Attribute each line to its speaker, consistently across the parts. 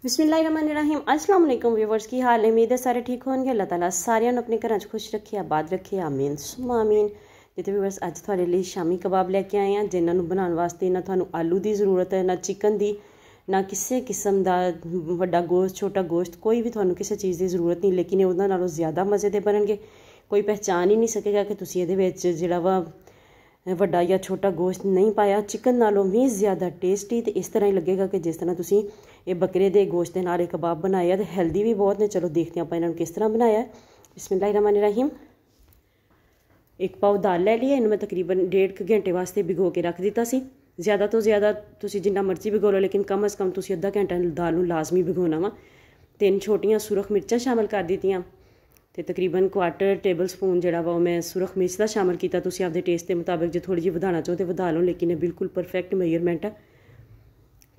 Speaker 1: बिस्मिल्लाहिर्रहमानिर्रहीम। अस्सलाम वालेकुम व्यूवर्स, की हाल है? उम्मीद है सारे ठीक होंगे। अल्लाह ताला सारिਆਂ ਨੂੰ ਆਪਣੇ ਘਰਾਂ 'ਚ ਖੁਸ਼ ਰੱਖੇ, ਆਬਾਦ ਰੱਖੇ, ਆਮੀਨ ਸੁਮਾ ਆਮੀਨ। ਤੇ व्यूवर्स ਅੱਜ ਤੁਹਾਡੇ ਲਈ ਸ਼ਾਮੀ ਕਬਾਬ ਲੈ ਕੇ ਆਏ ਹਾਂ, ਜਿਨ੍ਹਾਂ ਨੂੰ ਬਣਾਉਣ ਵਾਸਤੇ ਨਾ ਤੁਹਾਨੂੰ ਆਲੂ ਦੀ ਜ਼ਰੂਰਤ ਹੈ, ਨਾ ਚਿਕਨ ਦੀ, ਨਾ ਕਿਸੇ ਕਿਸਮ ਦਾ ਵੱਡਾ ਗੋਸ਼ਤ, ਛੋਟਾ ਗੋਸ਼ਤ, ਕੋਈ ਵੀ ਤੁਹਾਨੂੰ ਕਿਸੇ ਚੀਜ਼ ਦੀ ਜ਼ਰੂਰਤ ਨਹੀਂ। ਲੇਕਿਨ ਉਹਨਾਂ ਨਾਲੋਂ ਜ਼ਿਆਦਾ ਮਜ਼ੇ ਦੇ ਬਣਨਗੇ। ਕੋਈ ਪਹਿਚਾਨ ਹੀ ਨਹੀਂ ਸਕੇਗਾ ਕਿ ਤੁਸੀਂ ਇਹਦੇ ਵਿੱਚ ਜਿਹੜਾ ਵਾ ਵੱਡਾ ਜਾਂ ਛੋਟਾ ਗੋਸ਼ਤ नहीं पाया। चिकन नालों भी ज़्यादा टेस्टी तो इस तरह ही लगेगा कि जिस तरह तुसी ये बकरे के गोश्त के नाल कबाब बनाए तो हेल्दी भी बहुत ने। चलो देखते हैं आप इन्होंने किस तरह बनाया। बिस्मिल्लाहिर्रहमानिर्रहीम। एक पाव दाल ले ली है, इन्हू मैं तकरीबन 1.5 घंटे वास्ते भिगो के रख दिता सी। ज़्यादा तो ज़्यादा तुसी जिन्ना मर्जी भिगो लो, लेकिन कम अज़ कम तुसी अद्धा घंटा दाल नूं लाजमी भिगोना वा। 3 छोटियां सुरख मिर्चां शामिल कर दित्तियां तो तकरीबन 1/4 टेबल स्पून जोड़ा वा मैं सुरख मिर्च का शामिल किया। तुसीं आपदे टेस्ट के मुताबिक जो थोड़ी जी वधाना चाहो तो वधा लो, लेकिन ये बिल्कुल परफेक्ट मेजरमेंट है।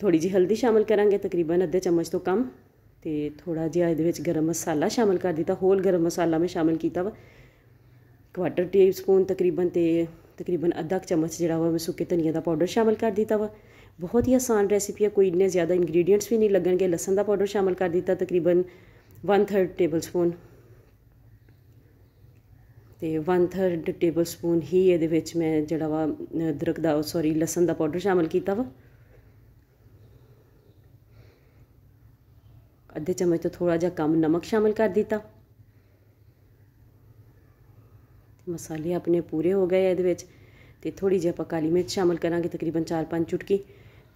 Speaker 1: थोड़ी जी हल्दी शामिल करांगे, तकरीबन अद्धे चम्मच तो कम। तो थोड़ा जिहा इहदे विच गरम मसाला शामिल कर दिता, होल गरम मसाला मैं शामिल किया वा 1/4 टी स्पून तकरीबन। तो तकरीबन अद्धा चम्मच जोड़ा वा मैं सुके धनिया का पाउडर शामिल कर दिता वा। बहुत ही आसान रेसिपी है, कोई इन्ने ज़्यादा इंग्रीडियंट्स भी नहीं लगणगे। लसन का पाउडर शामिल कर दिता तकरीबन 1/3 टेबल स्पून। तो 1/3 टेबल स्पून ही ये मैं जड़ा वा अदरक का लसन का पाउडर शामिल किया वा। अद्धे चम्मच तो थोड़ा जहा कम नमक शामिल कर दिता। मसाले अपने पूरे हो गए ये। तो थोड़ी जी आप काली मिर्च शामिल करांगे, तकरीबन 4-5 चुटकी।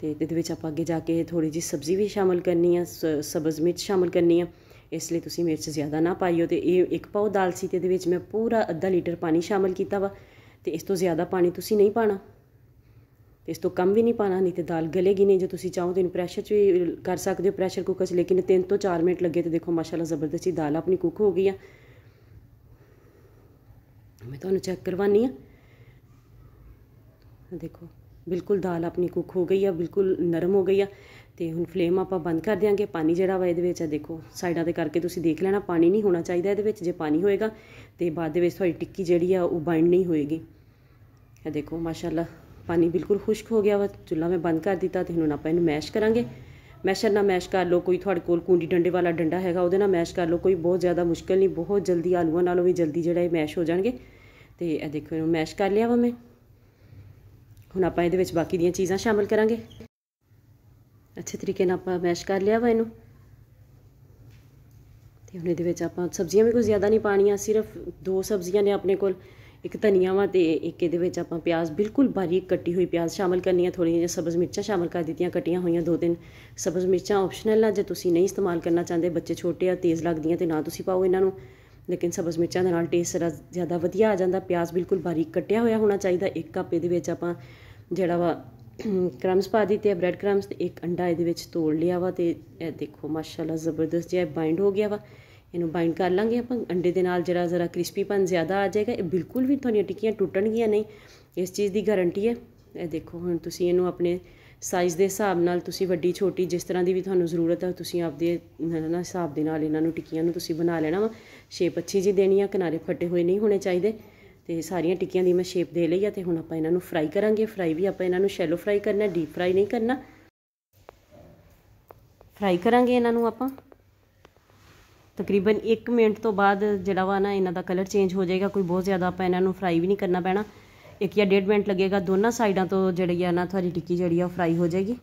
Speaker 1: तो ये आप अगे जाके थोड़ी जी सब्ज़ी भी शामिल करनी है, सब्ज़ मिर्च शामिल करनी है, इसलिए तुसी मिर्च ज़्यादा ना पाइयो। तो ये 1 पाव दाल सी ते मैं पूरा अद्धा लीटर पानी शामिल किया वा। तो इस तो ज़्यादा पानी तुसी नहीं पाना, इस तो कम भी नहीं पाना, नहीं तो दाल गलेगी नहीं। जो तुसी चाहो तो इन प्रैशर च भी कर सकते हो, प्रैशर कुकर च। लेकिन 3 तो 4 मिनट लगे तो देखो माशाल्लाह ज़बरदस्ती दाल अपनी कुक हो गई है। मैं तुहानू चेक करवानी है, देखो बिल्कुल दाल अपनी कुक हो गई है, बिल्कुल नरम हो गई है। तो हुण फ्लेम आप बंद कर देंगे। पानी जिहड़ा वा इहदे विच देखो साइडां ते करके तुसीं देख लेना, पानी नहीं होना चाहिए इहदे विच। जे पानी होएगा तो बाद दे विच तुहाडी टिक्की जिहड़ी आ वो बाइंड नहीं होएगी। ये देखो माशाल्लाह पानी बिल्कुल खुश्क हो गया वा। चुल्हा मैं बंद कर दिता। तो हुण आपां इहनूं मैश करांगे। मैशर नाल मैश कर लो, कोई तुहाडे कोल कूंडी डंडे वाला डंडा हैगा उहदे नाल मैश कर लो, कोई बहुत ज़्यादा मुश्किल नहीं, बहुत जल्दी आलूआं नालों भी जल्दी जिहड़ा ये मैश हो जाणगे। तो ये देखो इहनूं मैश कर लिया वा मैं। हुण आपां इहदे विच बाकी दीयां चीज़ां शामिल करांगे। अच्छे तरीके नाल आपां मैश कर लिया वा इहनूं। ते हुण इहदे विच आपां सब्जियां भी कोई ज़्यादा नहीं पाणियां, सिर्फ 2 सब्जियां ने अपने कोल, एक धनिया वा ते एक इहदे विच आपां प्याज बिल्कुल बारीक कट्टी हुई प्याज शामिल करनी है। थोड़ी जी सब्ज़ मिर्चां शामिल कर दित्तियां कट्टियां हुईयां 2-3 सब्ज़ मिर्चां ऑप्शनल है, जे तुसीं नहीं इस्तेमाल करना चाहते, बच्चे छोटे आ तेज़ लगदियां तो ना तुसीं पाओ इन्हां नूं। लेकिन सब्ज़ मिर्चां दे नाल टेस्ट ज़्यादा वधिया आ जांदा। प्याज बिल्कुल बारीक कट्टिया होया होना चाहिए। 1 कप इहदे विच आपां जिहड़ा वा क्रम्स पा दिते है, ब्रैड क्रम्स। तो 1 अंडा इहदे विच तोड़ लिया वा। तो यह देखो माशाल्लाह ज़बरदस्त जिहा बाइंड हो गया वा। इनू बाइंड कर लांगे आपां अंडे दे नाल, जरा क्रिस्पीपन ज़्यादा आ जाएगा। बिल्कुल भी तुहाडीआं टिक्कियां टुटणगियां नहीं, इस चीज़ की गारंटी है। यह देखो हुण तुसीं इनू अपने साइज़ के हिसाब नाल तुसीं वड्डी छोटी जिस तरह की भी तुहानूं जरूरत है तुसीं आपदे हिसाब दे नाल इन्हां नूं टिक्कियां नूं तुसीं बना लेना वा। शेप अच्छी जी देनी है, किनारे फटे हुए नहीं होने चाहिए। तो सारियां टिक्कियां दी मैं शेप दे लई है। तो हुण आपां इन्हां नूं फ्राई करांगे। फ्राई भी आपां इन्हां नूं शैलो फ्राई करना, डीप फ्राई नहीं करना। फ्राई करांगे इन्हां नूं आपां तकरीबन 1 मिनट तो बाद जिहड़ा वा ना इन्हां दा कलर चेंज हो जाएगा। कोई बहुत ज़्यादा आपां इन्हां नूं फ्राई भी नहीं करना पैना, 1 या 1.5 मिनट लगेगा। दोनों साइडां तो जिहड़ी है ना तुहाडी टिक्की जिहड़ी है फ्राई हो जाएगी।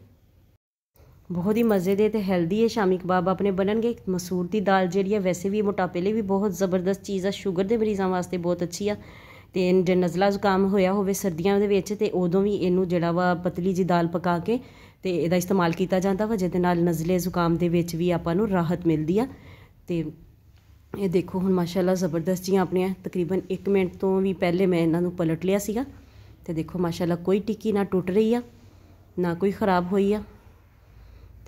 Speaker 1: बहुत ही मज़े दे ते हेल्दी है शामी कबाब अपने बनणगे। मसूर की दाल जिहड़ी है वैसे भी मोटापे लई भी बहुत ज़बरदस्त चीज़ है, शुगर के मरीज़ां वास्ते बहुत अच्छी है। तो जे नज़ला जुकाम होया होवे सर्दियां दे विच ते उदों भी इनू जिहड़ा वा पतली जी दाल पका के ते इहदा इस्तेमाल किया जाता वा, जिहदे नाल नज़ले जुकाम दे विच भी आपां नूं राहत मिलदी आ। तो ये देखो हुण माशाल्लाह ज़बरदस्त जियां अपने तकरीबन 1 मिनट तो भी पहले मैं इन्हां नूं पलट लिया सीगा। तो देखो माशाल्लाह कोई टिक्की ना टुट रही है ना कोई ख़राब हुई है।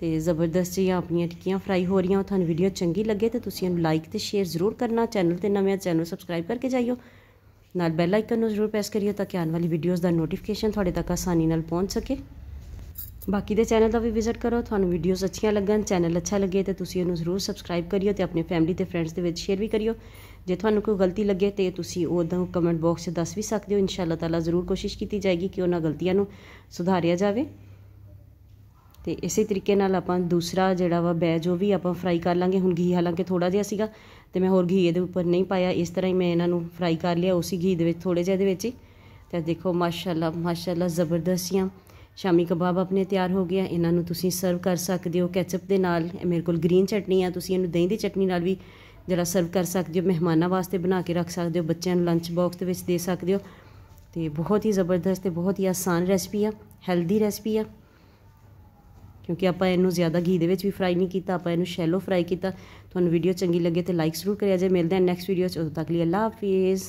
Speaker 1: तो ज़बरदस्त जियां अपनियां टिक्कियां फ्राई हो रही। तुहानूं वीडियो चंगी लगे तो तुसीं इहनूं लाइक तो शेयर जरूर करना। चैनल ते नवें चैनल सबसक्राइब करके जाइयो, नाल बैल आइकन नूं जरूर प्रेस करियो ताकि आने वाली वीडियोज़ का नोटिफिकेशन तुहाडे तक आसानी नाल पहुँच सके। बाकी दे चैनल का भी विजिट करो। तुहानूं वीडियोज़ अच्छियां लगन, चैनल अच्छा लगे तो तुसीं इहनूं जरूर सबसक्राइब करियो ते अपने फैमिली ते फ्रेंड्स दे विच शेयर भी करियो। जे तुहानूं कोई गलती लगे तो तुसीं उहदा कमेंट बॉक्स च दस भी सकदे हो। इंशाअल्लाह ताला ज़रूर कोशिश की जाएगी कि उन्हां गलतियां नूं सुधारिया जाए। ਤੇ ਇਸੇ ਤਰੀਕੇ ਨਾਲ ਆਪਾਂ ਦੂਸਰਾ ਜਿਹੜਾ ਵਾ ਬੈਜ ਉਹ ਵੀ ਆਪਾਂ ਫਰਾਈ ਕਰ ਲਾਂਗੇ। ਹੁਣ ਘੀ ਹਾਲਾਂਕਿ ਥੋੜ੍ਹਾ ਜਿਹਾ ਸੀਗਾ ਤੇ ਮੈਂ ਹੋਰ ਘੀ ਇਹਦੇ ਉੱਪਰ ਨਹੀਂ ਪਾਇਆ, ਇਸ ਤਰ੍ਹਾਂ ਹੀ ਮੈਂ ਇਹਨਾਂ ਨੂੰ ਫਰਾਈ ਕਰ ਲਿਆ ਉਸੇ ਘੀ ਦੇ ਵਿੱਚ ਥੋੜ੍ਹੇ ਜਿਹੇ ਦੇ ਵਿੱਚ ਹੀ। ਤੇ ਦੇਖੋ ਮਾਸ਼ਾਅੱਲਾ ਮਾਸ਼ਾਅੱਲਾ ਜ਼ਬਰਦਸਤ ਜਿਹੀਆਂ ਸ਼ਾਮੀ ਕਬਾਬ ਆਪਣੇ ਤਿਆਰ ਹੋ ਗਿਆ। ਇਹਨਾਂ ਨੂੰ ਤੁਸੀਂ ਸਰਵ ਕਰ ਸਕਦੇ ਹੋ ਕੈਚਅਪ ਦੇ ਨਾਲ। ਮੇਰੇ ਕੋਲ ਗ੍ਰੀਨ ਚਟਨੀ ਆ, ਤੁਸੀਂ ਇਹਨੂੰ ਦਹੀਂ ਦੀ ਚਟਨੀ ਨਾਲ ਵੀ ਜਿਹੜਾ ਸਰਵ ਕਰ ਸਕਦੇ ਹੋ। ਮਹਿਮਾਨਾਂ ਵਾਸਤੇ ਬਣਾ ਕੇ ਰੱਖ ਸਕਦੇ ਹੋ, ਬੱਚਿਆਂ ਨੂੰ ਲੰਚ ਬਾਕਸ ਦੇ ਵਿੱਚ ਦੇ ਸਕਦੇ ਹੋ। ਤੇ ਬਹੁਤ ਹੀ ਜ਼ਬਰਦਸਤ ਤੇ ਬਹੁਤ ਹੀ ਆਸਾਨ ਰੈਸਪੀ ਆ, ਹੈਲਦੀ ਰੈਸਪੀ ਆ, ਕਿਉਂਕਿ ਆਪਾਂ ਇਹਨੂੰ ਜ਼ਿਆਦਾ ਘੀ ਦੇ ਵਿੱਚ ਵੀ ਫਰਾਈ ਨਹੀਂ ਕੀਤਾ, ਆਪਾਂ ਇਹਨੂੰ ਸ਼ੈਲੋ ਫਰਾਈ ਕੀਤਾ। ਤੁਹਾਨੂੰ ਵੀਡੀਓ ਚੰਗੀ ਲੱਗੇ ਤੇ ਲਾਈਕ ਜ਼ਰੂਰ ਕਰਿਆ ਜੇ। ਮਿਲਦੇ ਹਾਂ ਨੈਕਸਟ ਵੀਡੀਓ 'ਚ, ਉਦੋਂ ਤੱਕ ਲਈ ਅੱਲਾ ਹਾਫਿਜ਼।